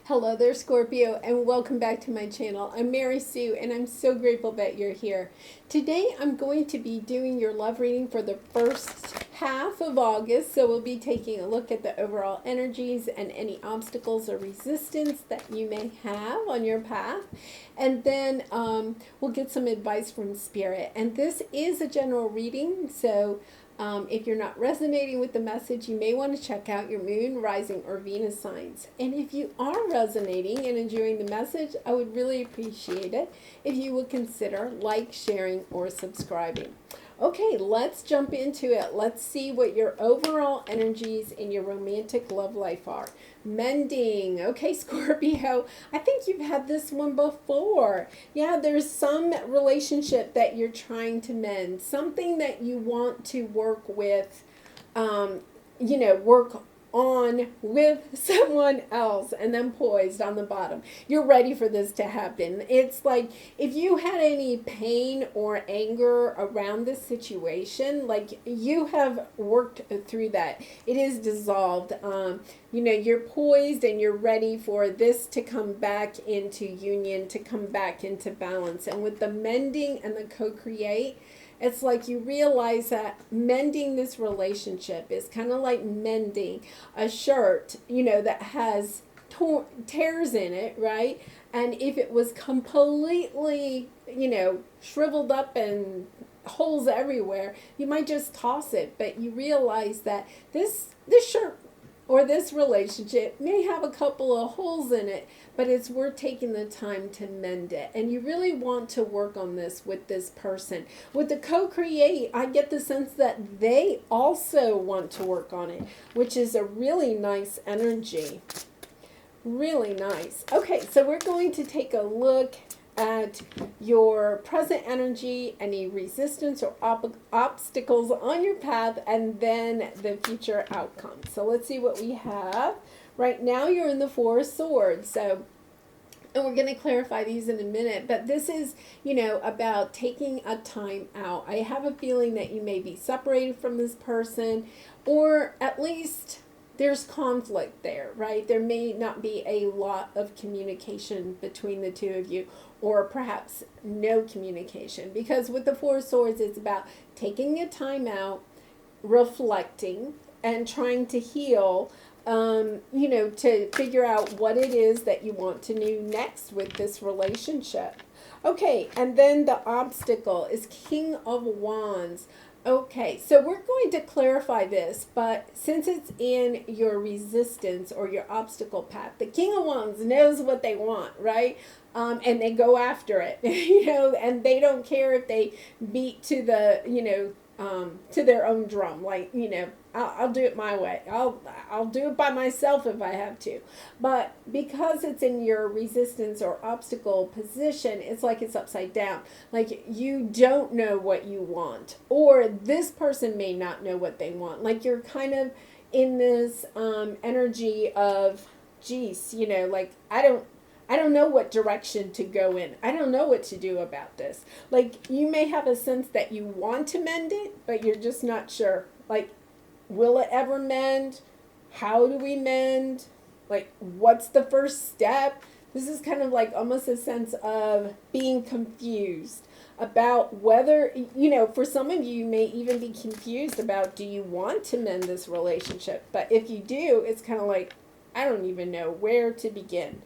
Hello there, Scorpio, and welcome back to my channel. I'm Mary Sue, and I'm so grateful that you're here. Today, I'm going to be doing your love reading for the first half of August, so we'll be taking a look at the overall energies and any obstacles or resistance that you may have on your path. And then we'll get some advice from Spirit. And this is a general reading, so if you're not resonating with the message, you may want to check out your moon, rising, or Venus signs. And if you are resonating and enjoying the message, I would really appreciate it if you would consider sharing, or subscribing. Okay, let's jump into it. Let's see what your overall energies in your romantic love life are. Mending. Okay, Scorpio, I think you've had this one before. Yeah, there's some relationship that you're trying to mend, something that you want to work with, work on with someone else, and then poised on the bottom. You're ready for this to happen. It's like if you had any pain or anger around this situation, like you have worked through that. It is dissolved. You're poised and you're ready for this to come back into union, to come back into balance. And with the mending and the co-create, it's like you realize that mending this relationship is kind of like mending a shirt, that has tears in it, right? And if it was completely, shriveled up and holes everywhere, you might just toss it. But you realize that this shirt or this relationship may have a couple of holes in it, but it's worth taking the time to mend it. And you really want to work on this with this person. With the co-create, I get the sense that they also want to work on it, which is a really nice energy. Really nice. Okay, so we're going to take a look at your present energy, any resistance or obstacles on your path, and then the future outcome. So let's see what we have. Right now you're in the Four of Swords. So, and we're going to clarify these in a minute, but this is, about taking a time out. I have a feeling that you may be separated from this person, or at least there's conflict there, right? There may not be a lot of communication between the two of you, or perhaps no communication. Because with the Four of Swords, it's about taking a time out, reflecting, and trying to heal, to figure out what it is that you want to do next with this relationship. Okay, and then the obstacle is King of Wands. Okay, so we're going to clarify this, but since it's in your resistance or your obstacle path, the King of Wands knows what they want, right? And they go after it, and they don't care if they beat to the, to their own drum. Like, I'll do it my way. I'll do it by myself if I have to. But because it's in your resistance or obstacle position, it's like it's upside down. Like you don't know what you want, or this person may not know what they want. Like you're kind of in this energy of, geez, like I don't know what direction to go in. I don't know what to do about this. Like you may have a sense that you want to mend it, but you're just not sure. Like, will it ever mend? How do we mend? Like, what's the first step? This is kind of like almost a sense of being confused about whether, for some of you may even be confused about, do you want to mend this relationship? But if you do, it's kind of like, I don't even know where to begin.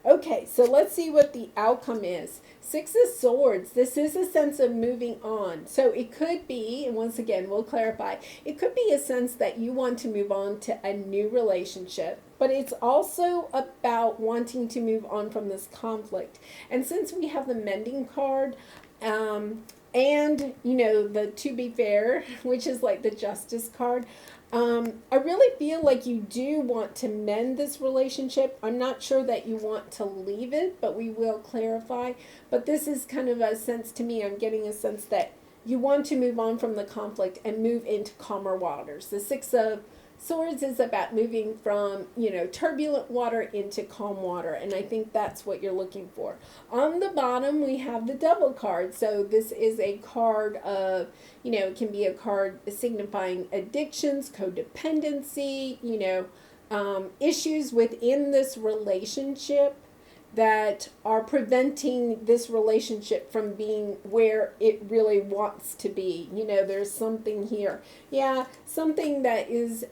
Okay, so let's see what the outcome is. Six of Swords. This is a sense of moving on. So it could be, and once again, we'll clarify, it could be a sense that you want to move on to a new relationship, but it's also about wanting to move on from this conflict. And since we have the mending card, and, the to be fair, which is like the justice card, I really feel like you do want to mend this relationship. I'm not sure that you want to leave it, but we will clarify. But this is kind of a sense to me, I'm getting a sense that you want to move on from the conflict and move into calmer waters. The Six of Swords is about moving from, turbulent water into calm water. And I think that's what you're looking for. On the bottom, we have the Devil card. So this is a card of, it can be a card signifying addictions, codependency, issues within this relationship that are preventing this relationship from being where it really wants to be. There's something here. Yeah, something that is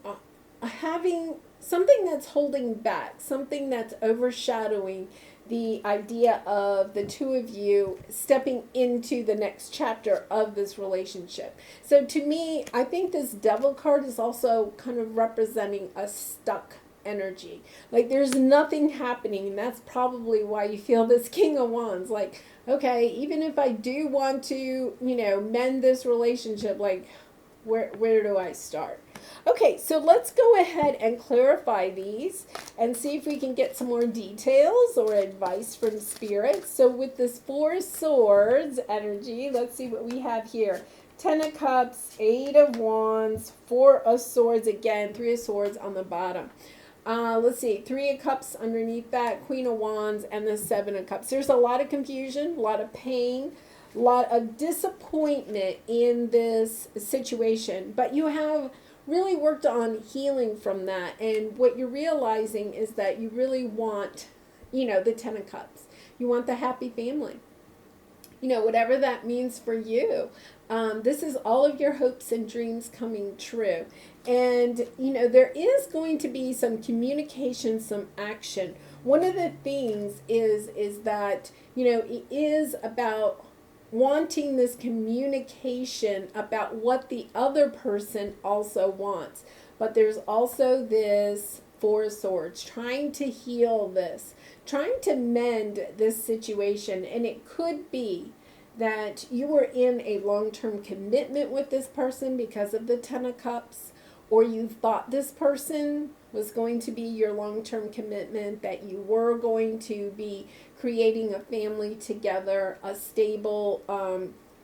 having something that's holding back, something that's overshadowing the idea of the two of you stepping into the next chapter of this relationship. So to me, I think this Devil card is also kind of representing a stuck energy. Like there's nothing happening, and that's probably why you feel this King of Wands. Like, okay, even if I do want to, mend this relationship, like where do I start? Okay, so let's go ahead and clarify these and see if we can get some more details or advice from Spirit. So with this Four of Swords energy, let's see what we have here. 10 of Cups, 8 of Wands, 4 of Swords, again, 3 of Swords on the bottom. Let's see, 3 of Cups underneath that, Queen of Wands, and the 7 of Cups. There's a lot of confusion, a lot of pain, a lot of disappointment in this situation, but you have really worked on healing from that, and what you're realizing is that you really want, the 10 of Cups. You want the happy family. Whatever that means for you. This is all of your hopes and dreams coming true. And, there is going to be some communication, some action. One of the things is that, it is about wanting this communication about what the other person also wants. But there's also this Four of Swords, trying to heal this, trying to mend this situation. And it could be that you were in a long-term commitment with this person because of the 10 of Cups, or you thought this person was going to be your long-term commitment, that you were going to be creating a family together, a stable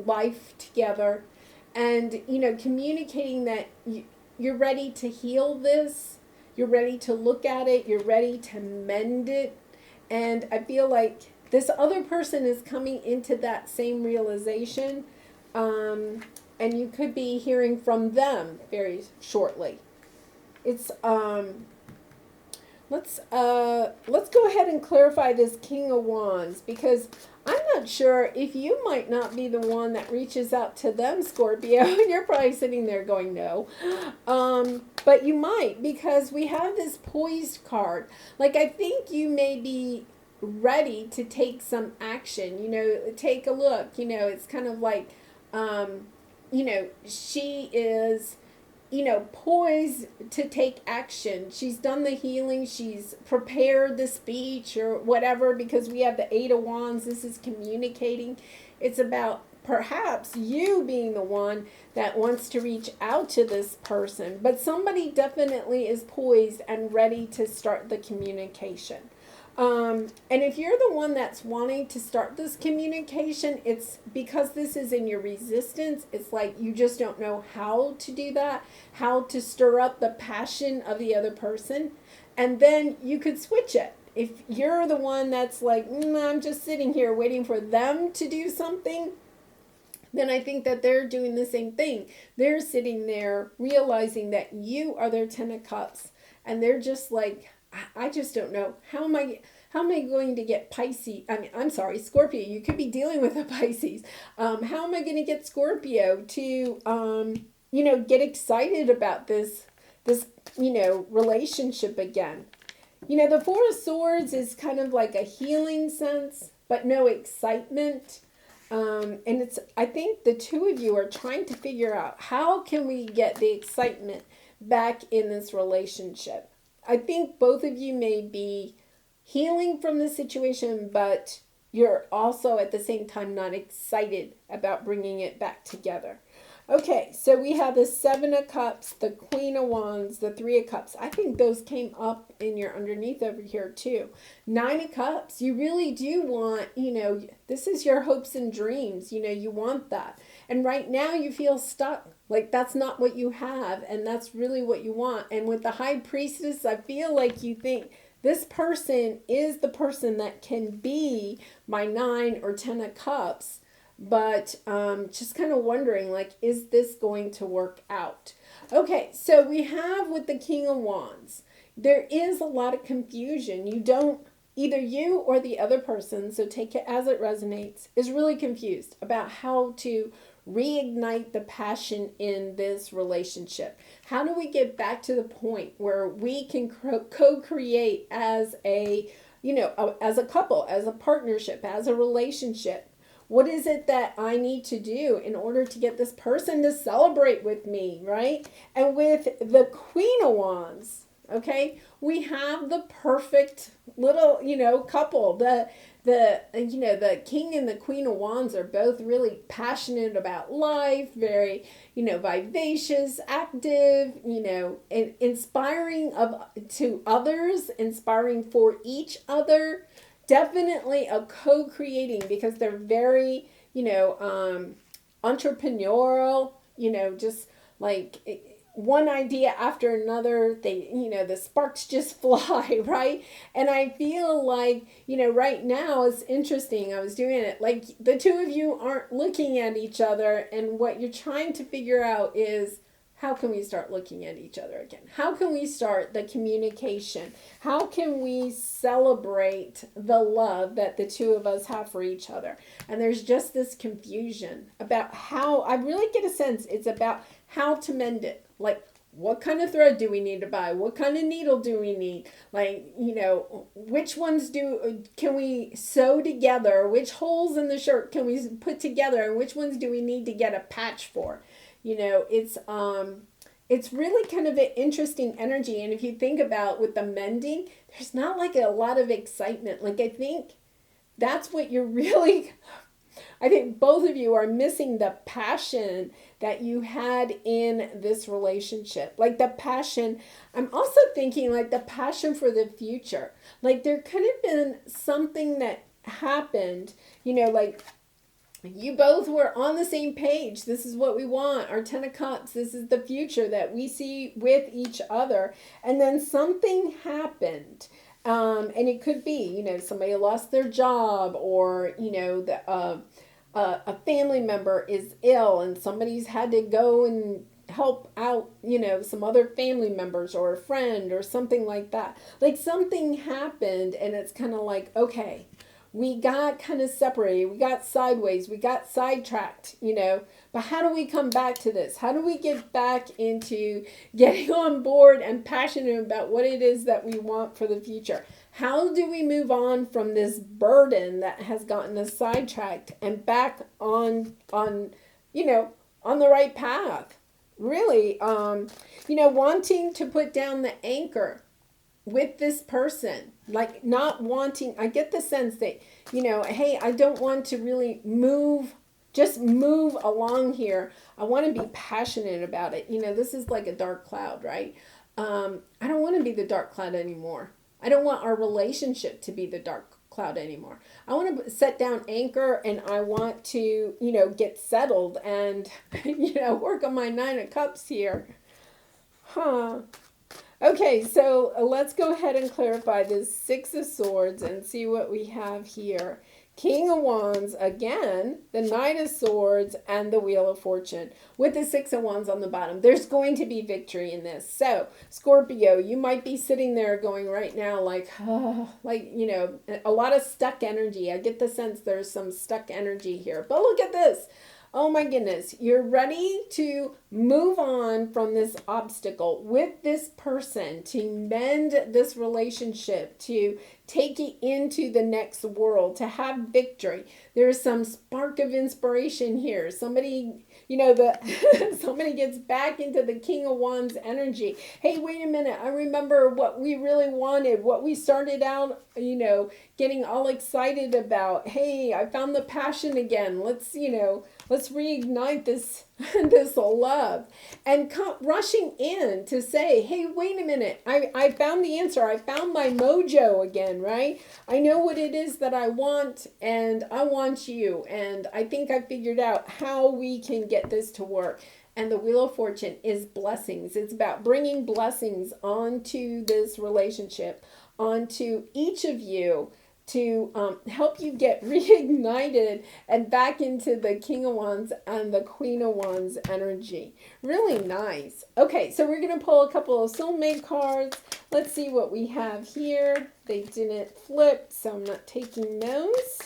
life together, and, communicating that you're ready to heal this, you're ready to look at it, you're ready to mend it. And I feel like this other person is coming into that same realization, and you could be hearing from them very shortly. It's let's go ahead and clarify this King of Wands, because I'm not sure if you might not be the one that reaches out to them, Scorpio, and you're probably sitting there going no, but you might, because we have this Poised card. Like, I think you may be ready to take some action, take a look, it's kind of like, she is, poised to take action. She's done the healing, she's prepared the speech or whatever, because we have the 8 of Wands. This is communicating. It's about perhaps you being the one that wants to reach out to this person, but somebody definitely is poised and ready to start the communication. And if you're the one that's wanting to start this communication, it's because this is in your resistance. It's like you just don't know how to do that, how to stir up the passion of the other person. And then you could switch it. If you're the one that's like, I'm just sitting here waiting for them to do something, then I think that they're doing the same thing. They're sitting there realizing that you are their 10 of Cups, and they're just like, I just don't know. How am I going to get Pisces? I'm sorry, Scorpio. You could be dealing with a Pisces. How am I going to get Scorpio to, get excited about this, relationship again? The Four of Swords is kind of like a healing sense, but no excitement. And I think the two of you are trying to figure out, how can we get the excitement back in this relationship? I think both of you may be healing from the situation, but you're also at the same time not excited about bringing it back together. Okay, so we have the 7 of Cups, the Queen of Wands, the 3 of Cups. I think those came up in your underneath over here too. 9 of Cups, you really do want, this is your hopes and dreams. You want that. And right now you feel stuck. Like that's not what you have, and that's really what you want. And with the High Priestess, I feel like you think this person is the person that can be my 9 or 10 of Cups, but just kind of wondering, like, is this going to work out? Okay, so we have with the King of Wands, there is a lot of confusion. You don't, either you or the other person, so take it as it resonates, is really confused about how to reignite the passion in this relationship. How do we get back to the point where we can co-create as a, as a couple, as a partnership, as a relationship? What is it that I need to do in order to get this person to celebrate with me, right? And with the Queen of Wands, okay, we have the perfect little, couple. The King and the Queen of Wands are both really passionate about life, very, vivacious, active, and inspiring to others, inspiring for each other. Definitely a co-creating, because they're very, entrepreneurial, just like one idea after another. They, the sparks just fly, right? And I feel like, right now it's interesting. I was doing it like the two of you aren't looking at each other, and what you're trying to figure out is, how can we start looking at each other again? How can we start the communication? How can we celebrate the love that the two of us have for each other? And there's just this confusion about how, I really get a sense it's about how to mend it. Like, what kind of thread do we need to buy? What kind of needle do we need? Like, which ones can we sew together? Which holes in the shirt can we put together? And which ones do we need to get a patch for? It's really kind of an interesting energy. And if you think about with the mending, there's not like a lot of excitement. Like, I think that's what you're really, I think both of you are missing the passion that you had in this relationship. Like the passion, I'm also thinking like the passion for the future. Like there could have been something that happened, like, you both were on the same page. This is what we want. Our 10 of Cups. This is the future that we see with each other. And then something happened. And it could be, somebody lost their job, or, a family member is ill and somebody's had to go and help out, some other family members or a friend or something like that. Like something happened, and it's kind of like, okay, we got kind of separated, we got sideways, we got sidetracked, but how do we come back to this? How do we get back into getting on board and passionate about what it is that we want for the future? How do we move on from this burden that has gotten us sidetracked and back on the right path? Really, wanting to put down the anchor with this person, like not wanting, I get the sense that, hey, I don't want to really move along here. I want to be passionate about it. This is like a dark cloud, right? I don't want to be the dark cloud anymore. I don't want our relationship to be the dark cloud anymore. I want to set down anchor, and I want to, get settled and, work on my 9 of Cups here. Okay, so let's go ahead and clarify this 6 of Swords and see what we have here. King of Wands, again, the Knight of Swords, and the Wheel of Fortune with the 6 of Wands on the bottom. There's going to be victory in this. So, Scorpio, you might be sitting there going right now like, a lot of stuck energy. I get the sense there's some stuck energy here. But look at this. Oh my goodness, you're ready to move on from this obstacle with this person, to mend this relationship, to take it into the next world, to have victory. There's some spark of inspiration here. Somebody, somebody gets back into the King of Wands energy. Hey, wait a minute. I remember what we really wanted, what we started out, getting all excited about. Hey, I found the passion again. Let's reignite this love, and rushing in to say, hey, wait a minute, I found the answer. I found my mojo again, right? I know what it is that I want, and I want you, and I think I figured out how we can get this to work. And the Wheel of Fortune is blessings. It's about bringing blessings onto this relationship, onto each of you, to help you get reignited and back into the King of Wands and the Queen of Wands energy. Really nice. Okay, so we're going to pull a couple of soulmate cards. Let's see what we have here. They didn't flip, so I'm not taking those.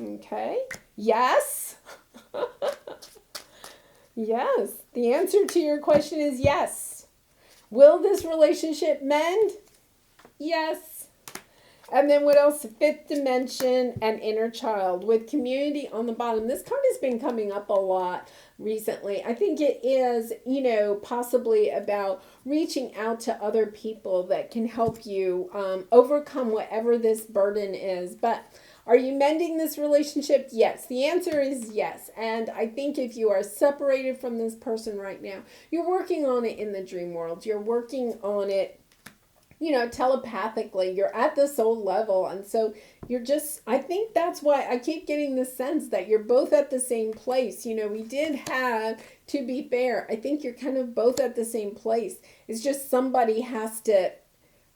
Okay. Yes. Yes. The answer to your question is yes. Will this relationship mend? Yes. And then what else? Fifth dimension and inner child with community on the bottom. This card has been coming up a lot recently. I think it is, possibly about reaching out to other people that can help you overcome whatever this burden is. But are you mending this relationship? Yes. The answer is yes. And I think if you are separated from this person right now, you're working on it in the dream world. You're working on it telepathically. You're at the soul level. And so I think that's why I keep getting the sense that you're both at the same place. We did have, to be fair, I think you're kind of both at the same place. It's just somebody has to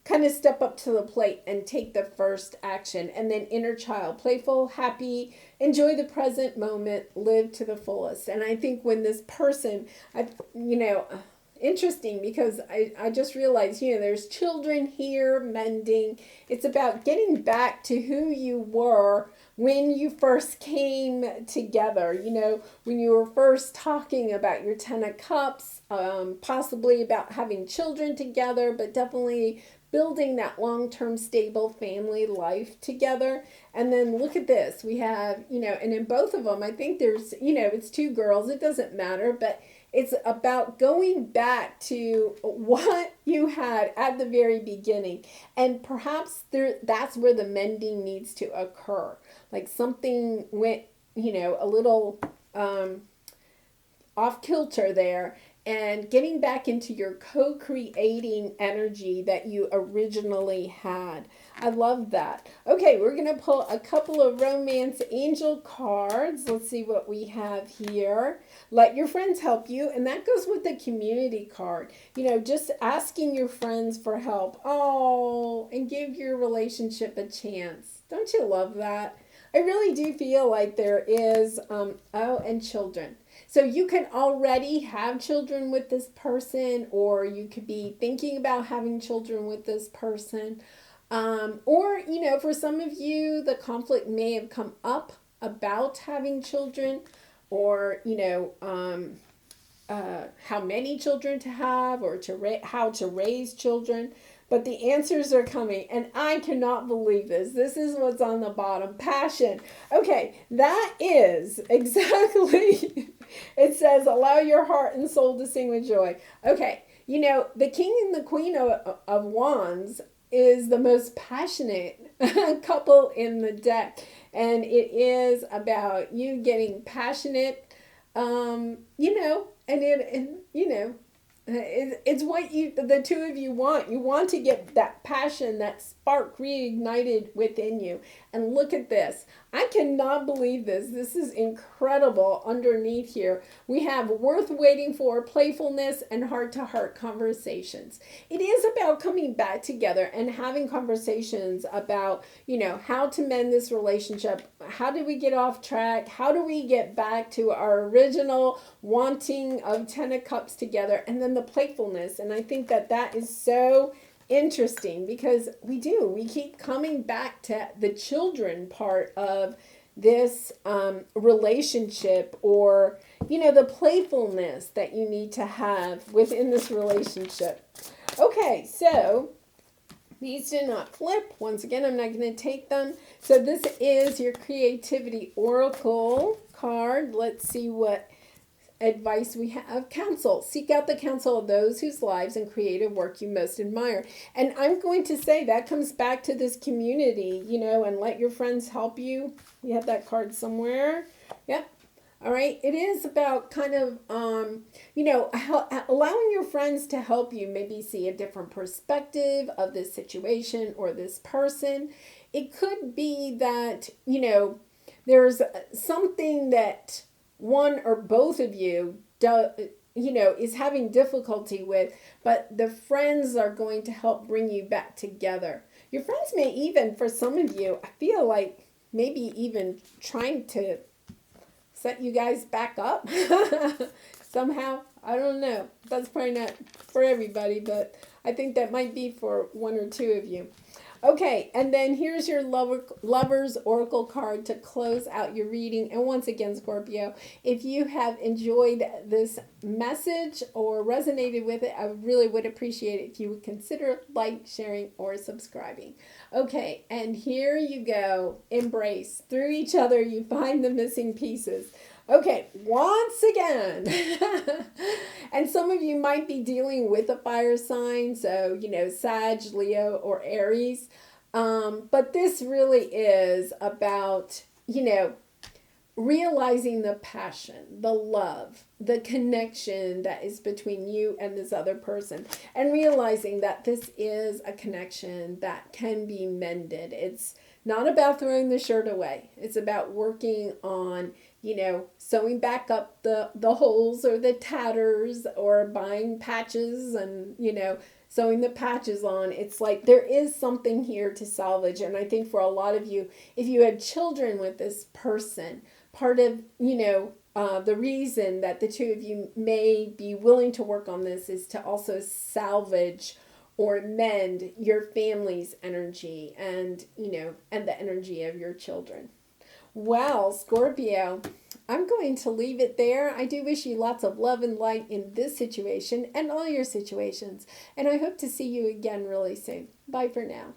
kind of step up to the plate and take the first action. And then inner child, playful, happy, enjoy the present moment, live to the fullest. And I think when this person, interesting, because I just realized, there's children here mending. It's about getting back to who you were when you first came together, when you were first talking about your 10 of Cups, possibly about having children together, but definitely building that long-term stable family life together. And then look at this. We have, and in both of them, I think there's, it's two girls. It doesn't matter, but it's about going back to what you had at the very beginning. And perhaps that's where the mending needs to occur. Like something went, a little off kilter there. And getting back into your co-creating energy that you originally had. I love that. Okay, we're going to pull a couple of romance angel cards. Let's see what we have here. Let your friends help you. And that goes with the community card. Just asking your friends for help. Oh, and give your relationship a chance. Don't you love that? I really do feel like there is, and children. So you can already have children with this person, or you could be thinking about having children with this person. Or, for some of you, the conflict may have come up about having children, or, how many children to have, or how to raise children. But the answers are coming, and I cannot believe this. This is what's on the bottom. Passion. Okay, that is exactly, it says, allow your heart and soul to sing with joy. Okay, the King and the Queen of Wands is the most passionate couple in the deck. And it is about you getting passionate, it's what the two of you want. You want to get that passion, that spark reignited within you. And look at this. I cannot believe this. This is incredible. Underneath here, we have worth waiting for, playfulness, and heart-to-heart conversations. It is about coming back together and having conversations about, how to mend this relationship. How do we get off track? How do we get back to our original wanting of 10 of Cups together? And then the playfulness. And I think that is so interesting, because we keep coming back to the children part of this relationship, or the playfulness that you need to have within this relationship. Okay, so these did not flip. Once again, I'm not going to take them. So this is your creativity oracle card. Let's see what advice we have. Counsel. Seek out the counsel of those whose lives and creative work you most admire. And I'm going to say that comes back to this community, and let your friends help you. You have that card somewhere. Yep. All right. It is about kind of, allowing your friends to help you maybe see a different perspective of this situation or this person. It could be that, there's something that one or both of you is having difficulty with, but the friends are going to help bring you back together. Your friends may even, for some of you, I feel like maybe even trying to set you guys back up somehow. I don't know. That's probably not for everybody, but I think that might be for one or two of you. Okay, and then here's your lover's oracle card to close out your reading. And once again, Scorpio, if you have enjoyed this message or resonated with it, I really would appreciate it if you would consider like, sharing, or subscribing. Okay, and here you go. Embrace. Through each other, you find the missing pieces. Okay, once again. And some of you might be dealing with a fire sign, so, Sag, Leo, or Aries. But this really is about, realizing the passion, the love, the connection that is between you and this other person, and realizing that this is a connection that can be mended. It's not about throwing the shirt away. It's about working on, sewing back up the holes or the tatters, or buying patches and, sewing the patches on. It's like there is something here to salvage. And I think for a lot of you, if you had children with this person, part of, the reason that the two of you may be willing to work on this is to also salvage or mend your family's energy and, and the energy of your children. Well, Scorpio, I'm going to leave it there. I do wish you lots of love and light in this situation and all your situations. And I hope to see you again really soon. Bye for now.